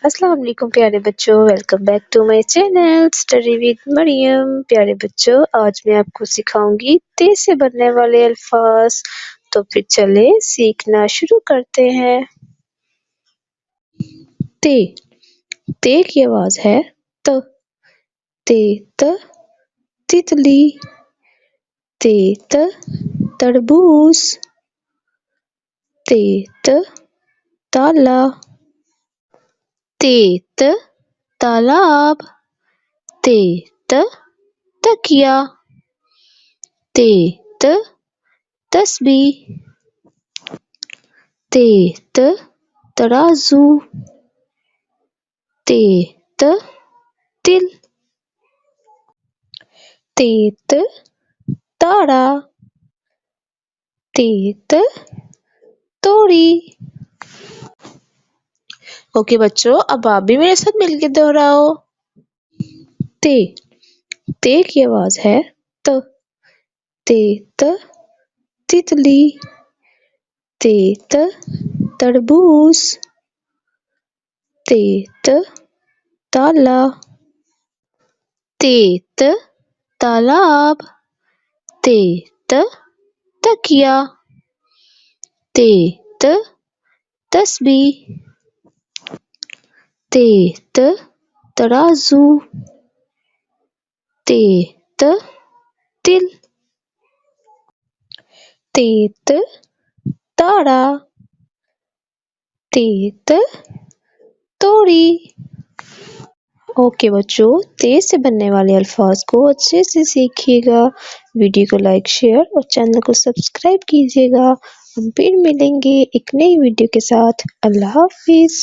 السلام علیکم پیارے بچوں، welcome back to my channel study with Maryam. پیارے بچوں، آج میں آپ کو سکھاؤں گی تے سے بننے والے الفاظ، تو پھر چلے سیکھنا شروع کرتے ہیں۔ تے تے کی آواز ہے ت، تے ت تتلی، تے ت تربوز، تے ت تالا، تے ت تالاب، تے ت تکیا، تے ت تسبیح، تے ت ترازو، تے ت تل، تے ت تاڑا، تے ت توڑی۔ اوکے بچوں، اب آپ بھی میرے ساتھ مل کے دہراؤ۔ تے تے کی آواز ہے ت، تے ت تتلی، تے ت تربوز، تے ت تالا، تے ت تالاب، تے ت تکیا، تے ت تسبیح، تے ت ترازو، تے ت تل، تے ت تاڑا، تے ت توڑی۔ اوکے بچوں، تے سے بننے والے الفاظ کو اچھے سے سیکھیے گا۔ ویڈیو کو لائک، شیئر اور چینل کو سبسکرائب کیجیے گا۔ ہم پھر ملیں گے ایک نئی ویڈیو کے ساتھ۔ اللہ حافظ۔